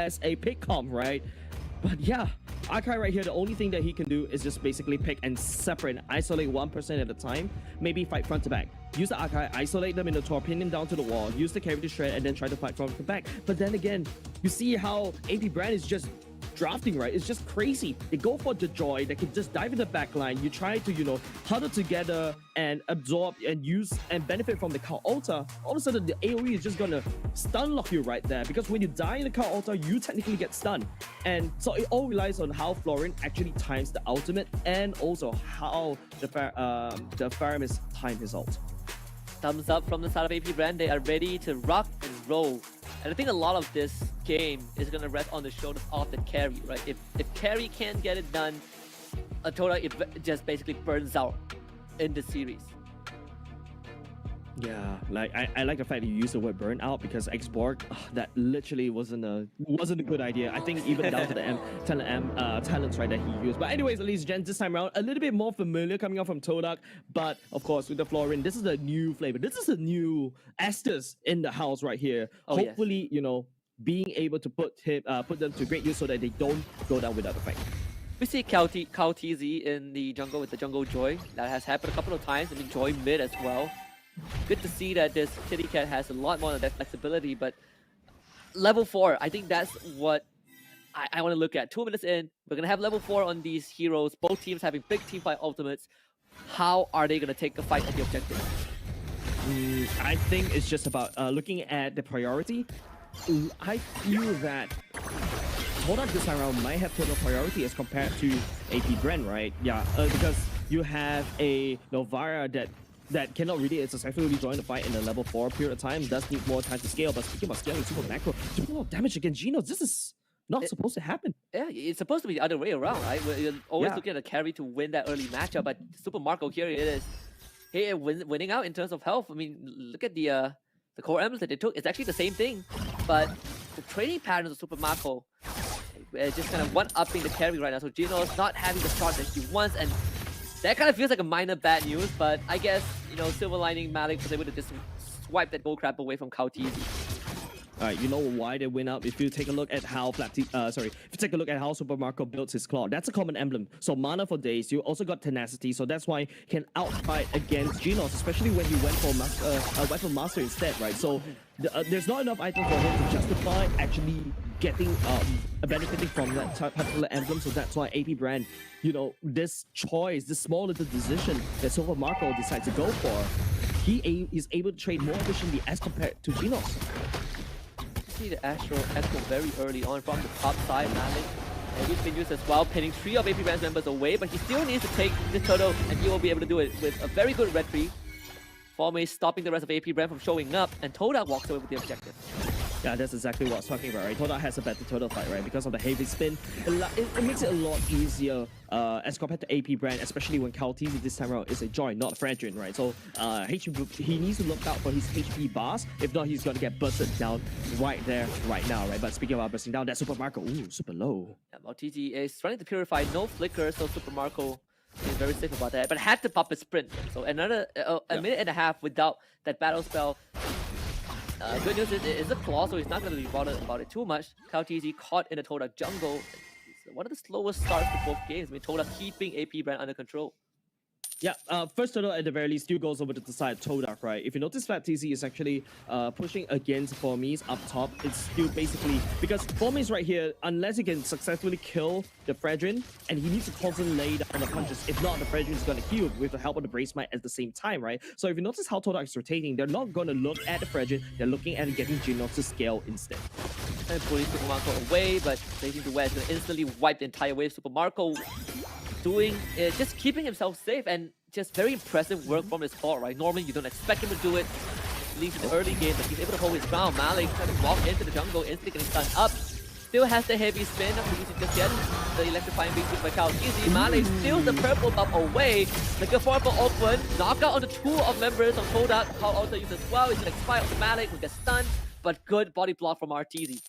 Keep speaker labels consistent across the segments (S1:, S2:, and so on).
S1: as a pick comp, right? But yeah, Akai right here, the only thing that he can do is just basically pick and separate and isolate one person at a time. Maybe fight front to back. Use the Akai, isolate them in the tour, pin them down to the wall, use the carry to shred, and then try to fight front to back. But then again, you see how AP BREN is just drafting, right? It's just crazy. They go for the joy. They can just dive in the back line. You try to, you know, huddle together and absorb and use and benefit from the counter ulta. All of a sudden, the AoE is just gonna stun lock you right there, because when you die in the counter ulta, you technically get stunned. And so it all relies on how Florin actually times the ultimate, and also how the Faramis time his ult.
S2: Thumbs up from the side of AP BREN. They are ready to rock and roll. And I think a lot of this game is going to rest on the shoulders of the carry, right? If carry can't get it done, TODAK it just basically burns out in the series.
S1: Yeah, like I like the fact that you use the word burn out, because Xborg, that literally wasn't a good idea. I think even down to the talents, right, that he used. But anyways, ladies and gents, this time around a little bit more familiar coming out from TODAK, but of course with the Florin, this is a new flavor. This is a new Estes in the house right here.
S2: Oh,
S1: hopefully, yes, you know, being able to put them to great use so that they don't go down without a fight.
S2: We see KaoTZ in the jungle with the jungle Joy. That has happened a couple of times. I mean, Joy mid as well. Good to see that this Kitty Cat has a lot more of that flexibility, but level 4, I think that's what I want to look at. 2 minutes in, we're going to have level 4 on these heroes, both teams having big team fight ultimates. How are they going to take a fight at the objective?
S1: I think it's just about looking at the priority. I feel that TODAK this time around might have total priority as compared to AP BREN, right? Yeah, because you have a Novara that cannot really successfully join the fight in a level 4 period of time, does need more time to scale. But speaking about scaling super macro, to put a lot of damage against Genos, this is not supposed to happen.
S2: Yeah, it's supposed to be the other way around, right? We're always looking at a carry to win that early matchup, but Super Marco here it is. Hey, winning out in terms of health. I mean, look at the core emblems that they took. It's actually the same thing, but the training patterns of Super Marco just kind of one-upping the carry right now. So Genos not having the shot that he wants, and that kind of feels like a minor bad news, but I guess, you know, silver lining, Malik was able to just swipe that gold crab away from KaoTZ.
S1: Alright, you know why they win up? If you take a look at how if you take a look at how Super Marco builds his claw, that's a common emblem. So mana for days, you also got tenacity, so that's why he can outfight against Genos, especially when he went for Weapon Master instead, right? So there's not enough items for him to justify actually getting benefiting from that particular emblem. So that's why AP BREN, you know, this choice, this small little decision that Super Marco decides to go for, he is able to trade more efficiently as compared to Genos.
S2: See the Astro Echo very early on from the top side, Malik. And he's been used as well, pinning 3 of AP BREN's members away, but he still needs to take this turtle, and he will be able to do it with a very good red tree. Formay stopping the rest of AP BREN from showing up, and TODAK walks away with the objective.
S1: Yeah, that's exactly what I was talking about, right? TODAK has a better turtle fight, right? Because of the heavy spin, it makes it a lot easier as compared to AP BREN, especially when KaoTZ this time around is a joy, not a Fredrin, right? So he needs to look out for his HP bars. If not, he's going to get busted down right there, right now, right? But speaking about busting down, that Super Marco, ooh, super low.
S2: Yeah, TZ is running to Purify, no flicker, so Super Marco is very safe about that, but had to pop a sprint. So another a minute and a half without that battle spell. Good news is it's a claw, so he's not going to be bothered about it too much. KaoTZ caught in the TODAK jungle. It's one of the slowest starts to both games. I mean, TODAK keeping AP BREN under control.
S1: Yeah, first turtle at the very least still goes over to the side of TODAK, right? If you notice that TZ is actually pushing against Formies up top, it's still basically because Formies right here, unless he can successfully kill the Fredrin, and he needs to constantly lay down the punches. If not, the Fredrin is going to heal with the help of the Brave Smite at the same time, right? So if you notice how TODAK is rotating, they're not going to look at the Fredrin, they're looking at getting Genos to scale instead.
S2: And pulling Super Marco away, but Blazing to West is going to instantly wipe the entire wave. Super Marco doing it, just keeping himself safe, and just very impressive work from his core, right? Normally you don't expect him to do it, leads in the early game, but he's able to hold his ground. Malik trying to walk into the jungle, instantly getting stunned up. Still has the heavy spin, not using just yet. The electrifying being used by KaoTZ. Malik steals the purple buff away. Like a 4 for open, knockout on the 2 of members of TODAK. How also used as well. He's gonna expire on Malik, who gets stunned, but good body block from RTZ.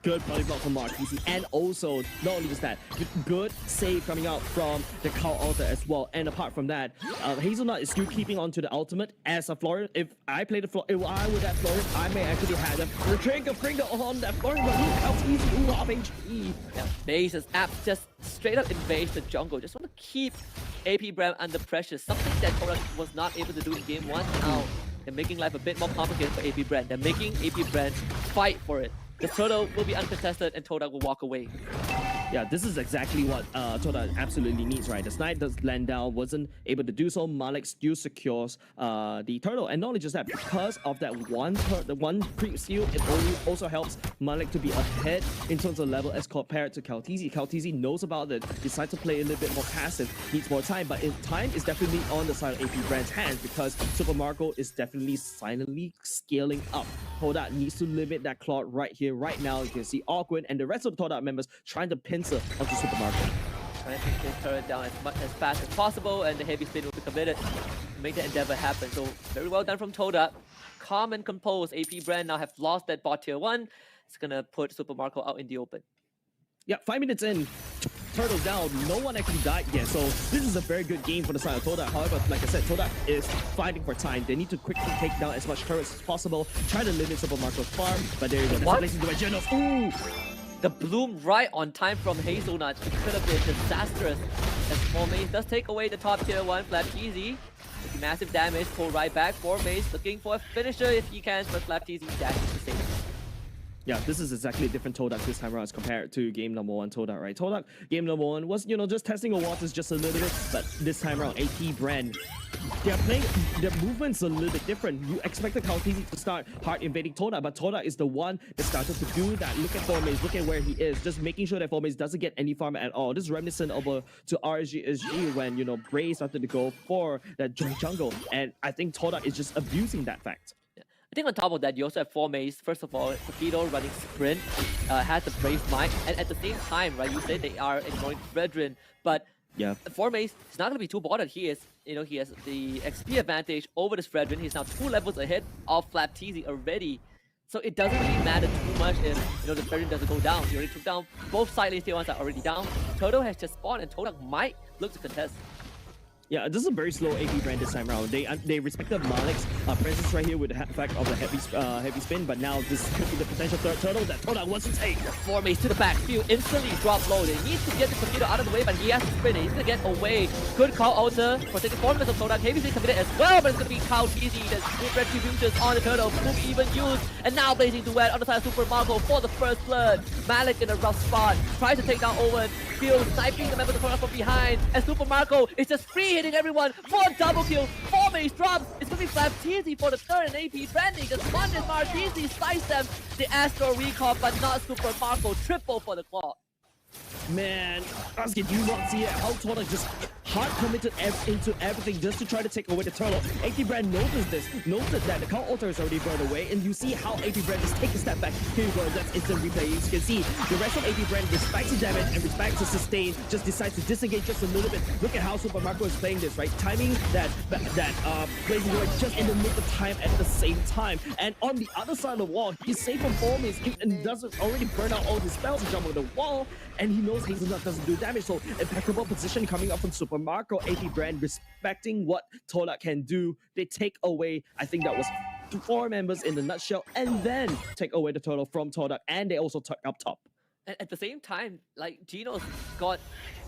S1: Good body block from Marquise, and also not only just that, good save coming out from the Cow Altar as well. And apart from that, Hazelnut is still keeping on to the ultimate as a Florian. If I play the if I were that Florian, I may actually have the trigger on that Florian, but look how easy half HP.
S2: Yeah, Base is apt, just straight up invades the jungle. Just want to keep AP BREN under pressure, something that TODAK was not able to do in game 1. Now they're making life a bit more complicated for AP BREN. They're making AP BREN fight for it. The turtle will be uncontested and TODAK will walk away.
S1: Yeah, this is exactly what TODAK absolutely needs, right? The snipe does land down, wasn't able to do so. Malik still secures the turtle. And not only just that, because of that the one creep steal, it also helps Malik to be ahead in terms of level as compared to Kaltizi. Kaltizi knows about it, decides to play a little bit more passive, needs more time, but time is definitely on the side of AP BREN's hands because Super Marco is definitely silently scaling up. TODAK needs to limit that clock right here, right now. You can see Awkward and the rest of the TODAK members trying to pincer onto Super Marco.
S2: Trying to take his turret down as fast as possible, and the heavy spin will be committed to make the endeavor happen. So very well done from TODAK. Calm and composed. AP BREN now have lost that bot tier 1. It's gonna put Super Marco out in the open.
S1: Yeah, 5 minutes in, turtle down, no one actually died yet, so this is a very good game for the side of TODAK. However, like I said, TODAK is fighting for time. They need to quickly take down as much turrets as possible, try to limit Super Marco's farm, but there you go. That's placing the Genos. Ooh!
S2: The bloom right on time from Hazelnut could have been disastrous. As Formaze does take away the top tier 1 Flapteezy. Massive damage, pull right back. Formaze looking for a finisher if he can, but Flapteezy dashes to save.
S1: Yeah, this is exactly a different TODAK this time around as compared to game number 1 TODAK, right? TODAK, game number 1 was, just testing the waters just a little bit, but this time around, AP BREN, they're playing, their movements a little bit different. You expect the Kaltizi to start hard invading TODAK, but TODAK is the one that started to do that. Look at Formaze, look at where he is, just making sure that Formaze doesn't get any farm at all. This is reminiscent over to RSG when, Bray started to go for that jungle, and I think TODAK is just abusing that fact.
S2: I think on top of that, you also have Formaze. First of all, Torpedo running sprint, has the Brave Might, and at the same time, right, you said they are ignoring Brethren, but
S1: yeah,
S2: Formaze is not going to be too bothered. He has the XP advantage over this Brethren. He's now 2 levels ahead of Flapteezy already. So it doesn't really matter too much if, the Brethren doesn't go down. He already took down, both side lane tier 1s are already down. Turtle has just spawned and TODAK might look to contest.
S1: Yeah, this is a very slow AP BREN this time around. They respected Malik's presence right here with the fact of the heavy spin, but now this could be the potential third turtle that TODAK wants to take.
S2: Formaze to the backfield, instantly drop low. They need to get the Torpedo out of the way, but he has to sprint. He's gonna get away. Good call Alter, protecting 4 minutes of TODAK. Heavy spin committed as well, but it's gonna be Kaltizi. There's retributions on the turtle, boom even used, and now Blazing Duet on the side of Super Marco for the first blood. Malik in a rough spot, tries to take down Owen. Field sniping the member of the corner from behind, and Super Marco is just free hitting everyone for a double kill. Formaze drops. It's gonna be Flapteezy for the third, and AP BREN just won this. Marquise slice them. The Astro recall, but not Super Marco. Triple for the claw.
S1: Man, Aski, do you not see it? How TODAK just hard committed into everything just to try to take away the turtle. AP BREN noticed that the Cow Altar is already burned away, and you see how AP BREN just take a step back. Here you go, that's instant replay. You can see the rest of AP BREN respects the damage and respects the sustain, just decides to disengage just a little bit. Look at how Super Marco is playing this, right? Timing that Blazing Duet just in the nick of time at the same time. And on the other side of the wall, he's safe from Formaze and doesn't already burn out all his spells and jump over the wall, and he knows Hazelnut doesn't do damage, so impeccable position coming up from Super Marco. AP BREN respecting what TODAK can do. They take away, I think that was 4 members in the nutshell, and then take away the turtle from TODAK, and they also took up top.
S2: And at the same time, like, Genos got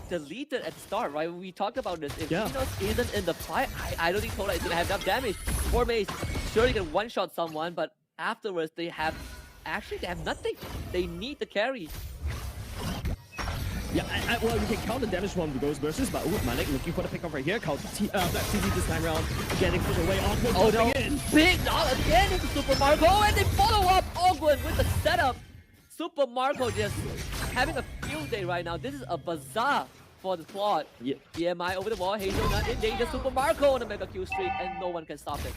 S2: deleted at the start, right? We talked about this. If Genos isn't in the fight, I don't think TODAK is gonna have enough damage. Formaze surely can one-shot someone, but afterwards they have nothing. They need the carry.
S1: Yeah, well, you can count the damage from the Ghost Bursts, but Malik looking for the pickup right here. Flapteezy this time around, getting pushed away. Awkward jumping in.
S2: Big knock again into Super Marco, and they follow up Awkward with the setup. Super Marco just having a field day right now. This is a bazaar for the squad.
S1: Yeah.
S2: EMI over the wall, Hazelnut in danger. Super Marco on a mega kill streak, and no one can stop it.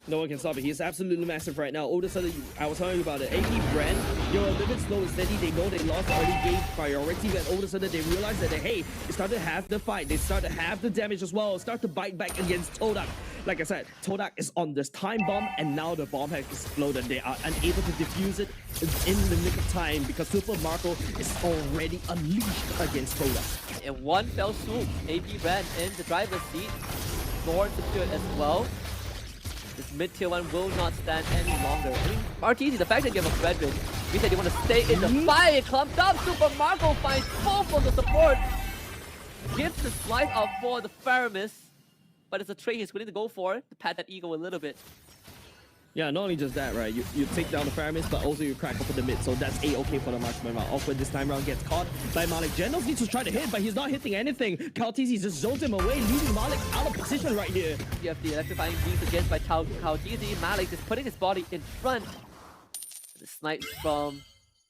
S1: No one can stop it. He is absolutely massive right now. All of a sudden, I was telling you about it. AP BREN, you're a little bit slow and steady. They know they lost the early game priority, and all of a sudden they realize that, hey, they start to have the fight. They start to have the damage as well. Start to bite back against TODAK. like I said, TODAK is on this time bomb, and now the bomb has exploded. They are unable to defuse it in the nick of time because Super Marco is already unleashed against TODAK.
S2: In one fell swoop, AP BREN in the driver's seat. Lord secured as well. This mid-tier one will not stand any longer. I mean, Martini, the fact that you have a Frederick means that you want to stay in the fight. Clumped up, Super Marco finds both of the support. Gives the slice out for the Faramis, but it's a trade he's willing to go for to pat that ego a little bit.
S1: Yeah, not only just that, right? You take down the Faramis, but also you crack open the mid, so that's A-okay for the marksman. Awkward this time around gets caught by Malik. Genos needs to try to hit, but he's not hitting anything. Kaltizi just zones him away, leaving Malik out of position right here.
S2: You have the electrifying beams against by Kaltizi. Malik just putting his body in front. The snipes from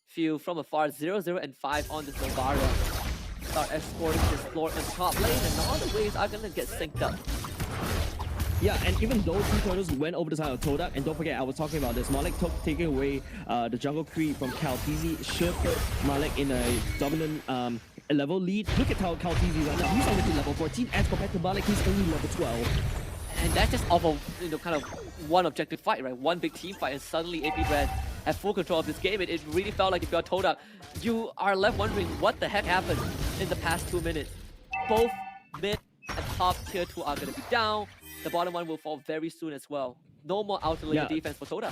S2: Few from afar, 0-0 and 5 on this Novaria. Start escorting this floor in top lane, and all the waves are gonna get synced up.
S1: Yeah, and even those two turtles went over the side of TODAK, and don't forget, I was talking about this. Malik taking away the jungle creep from Kaltizi should put Malik in a dominant level lead. Look at how Kaltizi right now. He's already level 14 as compared to Malik. He's only level 12.
S2: And that's just off of, kind of one objective fight, right? One big team fight, and suddenly AP BREN have full control of this game. It really felt like if you're TODAK, you are left wondering what the heck happened in the past 2 minutes. Both mid and top tier 2 are going to be down. The bottom one will fall very soon as well. No more outer lane defense for TODAK.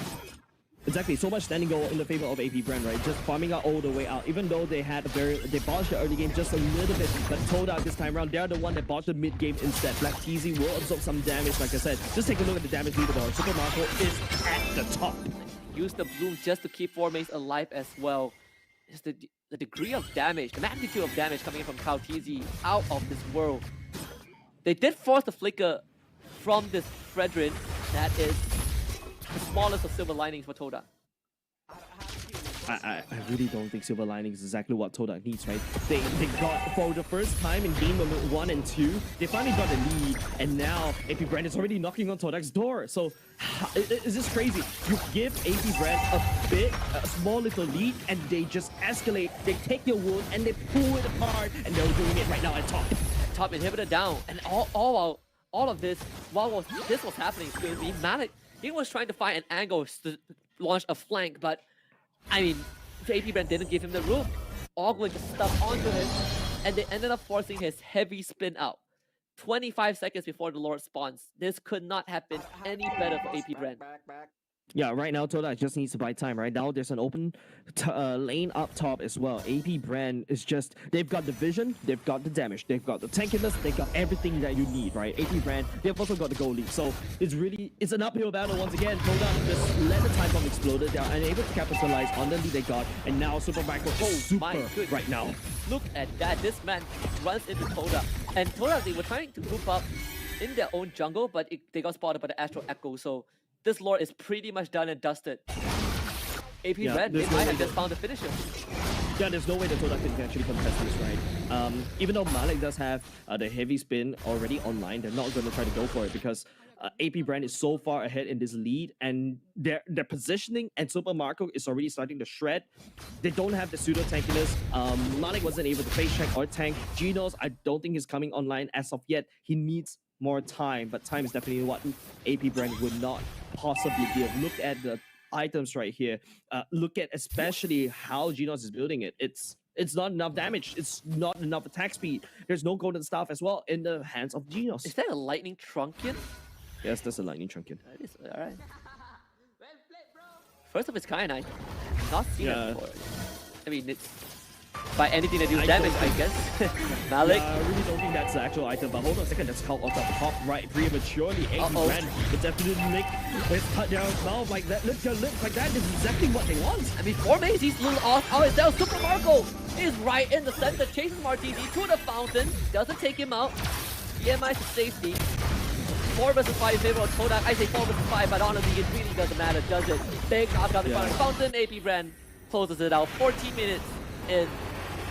S1: Exactly, so much standing goal in the favor of AP BREN, right? Just farming out all the way out. Even though they had they botched the early game just a little bit, but TODAK this time around, they're the one that botched the mid game instead. Black TZ will absorb some damage, like I said. Just take a look at the damage leaderboard. Super Marco is at the top.
S2: Use the bloom just to keep 4-mates alive as well. Just the degree of damage, the magnitude of damage coming in from Kaltizi out of this world. They did force the flicker from this Fredrin that is the smallest of silver linings for TODAK.
S1: I really don't think silver lining is exactly what TODAK needs, right? They got, for the first time in game number 1 and 2, they finally got the lead, and now AP BREN is already knocking on TODAK's door. So it's just crazy. You give AP BREN a small little lead, and they just escalate. They take your wound and they pull it apart, and they're doing it right now at top.
S2: Top inhibitor down, and all of this while this was happening, Malik, he was trying to find an angle to launch a flank, but I mean, AP BREN didn't give him the room. Ogling just stuck onto him, and they ended up forcing his heavy spin out. 25 seconds before the Lord spawns. This could not have been any better for AP BREN.
S1: Yeah, right now TODAK just needs to buy time. Right now there's an open lane up top as well. AP BREN is just, they've got the vision, they've got the damage, they've got the tankiness, they've got everything that you need, right? AP BREN, they've also got the goal lead. So it's an uphill battle once again. TODAK just let the time bomb explode. They are unable to capitalize on the lead they got, and now Super Marco super right now.
S2: Look at that, this man runs into TODAK, and TODAK, they were trying to group up in their own jungle, but they got spotted by the Astral Echo, so this Lord is pretty much done and dusted. AP BREN, they might have just found the finisher.
S1: Yeah, there's no way that TODAK can actually contest this, right? Even though Malik does have the heavy spin already online, they're not going to try to go for it because AP BREN is so far ahead in this lead, and their positioning and Super Marco is already starting to shred. They don't have the pseudo tankiness. Malik wasn't able to face check or tank. Genos, I don't think he's coming online as of yet. He needs more time, but time is definitely what AP BREN would not possibly give. Look at the items right here. Look at especially how Genos is building it. It's not enough damage. It's not enough attack speed. There's no golden staff as well in the hands of Genos.
S2: Is that a lightning truncheon?
S1: Yes, that's a lightning truncheon.
S2: That is alright. First of its kind, I've not seen it before. I mean, it's by anything that deals damage, I guess. Malik.
S1: I really don't think that's the actual item, but hold on a second, that's called off the top right prematurely. AP BREN, the definite lick is cut down mouth like that. Lift your lips like that is exactly what they want.
S2: I mean, 4-mates, he's a little off. Oh, it's now Super Marco is right in the center, chases Martini to the fountain, doesn't take him out. EMI to safety. 4 vs 5 in favor of TODAK. I say 4 vs 5, but honestly, it really doesn't matter, does it? Big knockout in front of the fountain. AP BREN closes it out. 14 minutes in.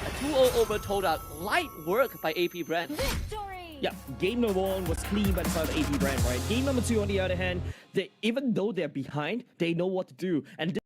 S2: A 2-0 over TODAK. Light work by AP BREN.
S3: Victory!
S1: Yeah, game number 1 was clean by the side of AP BREN, right? Game number 2, on the other hand, even though they're behind, they know what to do. And